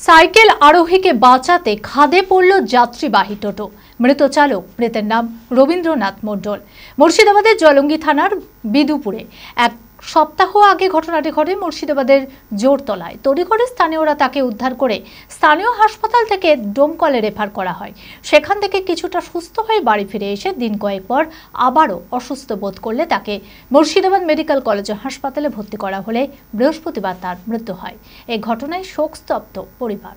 Cycle আরোহীকে বাঁচাতে খাদে পড়ল যাত্রীবাহী টোটো। মৃত চালক, মৃতের নাম রবীন্দ্রনাথ মণ্ডল। মুর্শিদাবাদের জলঙ্গি থানার বিদুপুরে এক সপ্তাহ আগে ঘটনাটি ঘটে। মুর্শিদাবাদের জোরতলায় তড়িঘড়ি স্থানীয়রা তাকে উদ্ধার করে স্থানীয় হাসপাতাল থেকে ডোমকলে রেফার করা হয়। সেখান থেকে কিছুটা সুস্থ হয়ে বাড়ি ফিরে এসে দিন কয়েক পর আবারও অসুস্থ বোধ করলে তাকে মুর্শিদাবাদ মেডিকেল কলেজ হাসপাতালে ভর্তি করা হলে বৃহস্পতিবার তার মৃত্যু হয়। এই ঘটনায় শোকস্তব্ধ পরিবার।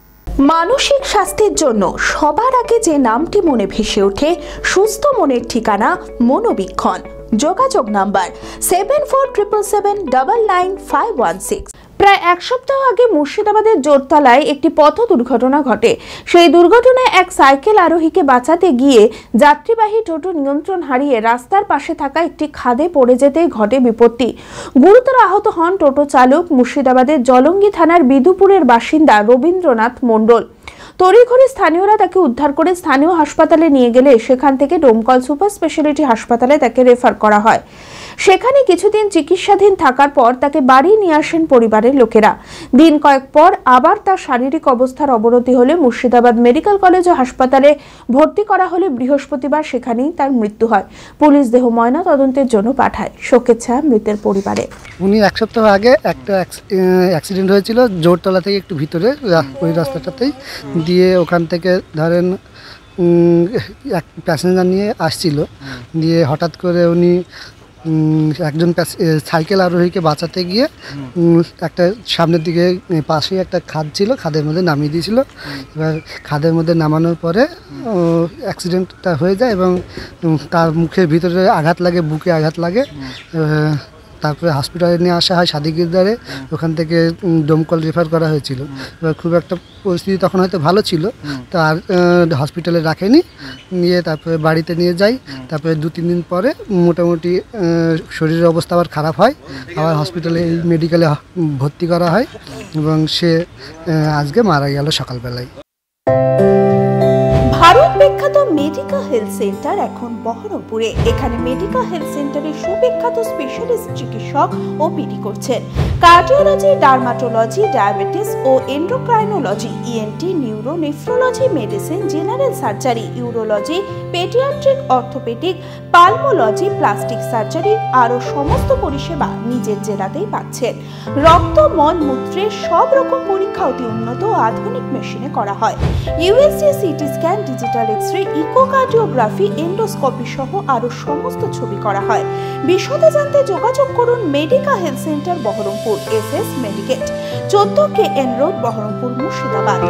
মানসিক স্বাস্থ্যের জন্য সবার আগে যে নামটি মনে ভেসে ওঠে, সুস্থ মনের ঠিকানা মনোবীক্ষণ। যোগাযোগ নাম্বার 7477799516। প্রায় এক সপ্তাহ আগে মুর্শিদাবাদের জোরতলায় একটি পথ দুর্ঘটনা ঘটে। সেই দুর্ঘটনায় এক সাইকেল আরোহীকে বাঁচাতে গিয়ে যাত্রীবাহী টোটো নিয়ন্ত্রণ হারিয়ে রাস্তার পাশে থাকা একটি খাদে পড়ে যেতেই ঘটে বিপত্তি। গুরুতর আহত হন টোটো চালক, মুর্শিদাবাদের জলঙ্গি থানার বিদুপুরের বাসিন্দা রবীন্দ্রনাথ মণ্ডল। তড়িঘড়ি স্থানীয়রা তাকে উদ্ধার করে স্থানীয় হাসপাতালে নিয়ে গেলে সেখান থেকে ডোমকল সুপার স্পেশালিটি হাসপাতালে তাকে রেফার করা হয়। সেখানে কিছুদিন চিকিৎসাধীন থাকার পর তাকে বাড়ি নিয়ে আসেন পরিবারের লোকেরা। দিন কয়েক পর আবার তার শারীরিক অবস্থার অবনতি হলে মুর্শিদাবাদ মেডিকেল কলেজ ও হাসপাতালে ভর্তি করা হলে বৃহস্পতিবার সেখানেই তার মৃত্যু হয়। পুলিশ দেহ ময়না তদন্তের জন্য পাঠায়। শোকের ছায়া মৃতের পরিবারে। উনি এক সপ্তাহ আগে একটা অ্যাক্সিডেন্ট হয়েছিল জোরতলা থেকে একটু ভিতরে ওই রাস্তাটাতেই দিয়ে, ওখান থেকে ধরেন এক প্যাসেঞ্জার নিয়ে আসছিল, দিয়ে হঠাৎ করে উনি একজন সাইকেল আরোহীকে বাঁচাতে গিয়ে একটা সামনের দিকে পাশে একটা খাদ ছিল, খাদের মধ্যে নামিয়ে দিয়েছিল। এবার খাদের মধ্যে নামানোর পরে অ্যাক্সিডেন্টটা হয়ে যায় এবং তার মুখের ভিতরে আঘাত লাগে, বুকে আঘাত লাগে। তারপরে হসপিটালে নিয়ে আসা হয় সাদিকদারে, ওখান থেকে ডোমকল রেফার করা হয়েছিল। এবার খুব একটা পরিস্থিতি তখন হয়তো ভালো ছিল, তো আর হসপিটালে রাখেনি, নিয়ে তারপরে বাড়িতে নিয়ে যাই। তারপরে 2-3 দিন পরে মোটামুটি শরীরের অবস্থা আবার খারাপ হয়, আবার হসপিটালে মেডিকেলে ভর্তি করা হয় এবং সে আজকে মারা গেল সকালবেলায়। ভারত বিখ্যাত মেডিকা হেলথ সেন্টার এখন বহরমপুরে। এখানে মেডিকা হেলথ সেন্টারে সুবিখ্যাত স্পেশালিস্ট চিকিৎসক ওপিডি করছেন। কার্ডিওলজি, ডার্মাটোলজি, ডায়াবেটিস ও endocrinology, ENT, neuro, nephrology, medicine, general surgery, urology, paediatric, orthopaedic, pulmonology, plastic surgery আরও সমস্ত পরিষেবা নিজের জেলাতেই পাচ্ছেন। রক্ত, মল, মূত্রের সব রকম পরীক্ষা অতি উন্নত আধুনিক মেশিনে করা হয়। USG, CT scan, digital X-ray, echocardiography, endoscopy সহ আরো সমস্ত ছবি করা হয়। বিশদে জানতে যোগাযোগ করুন Medica health centre Berhampore, SS Medicate, 14 KN road, Berhampore, Murshidabad.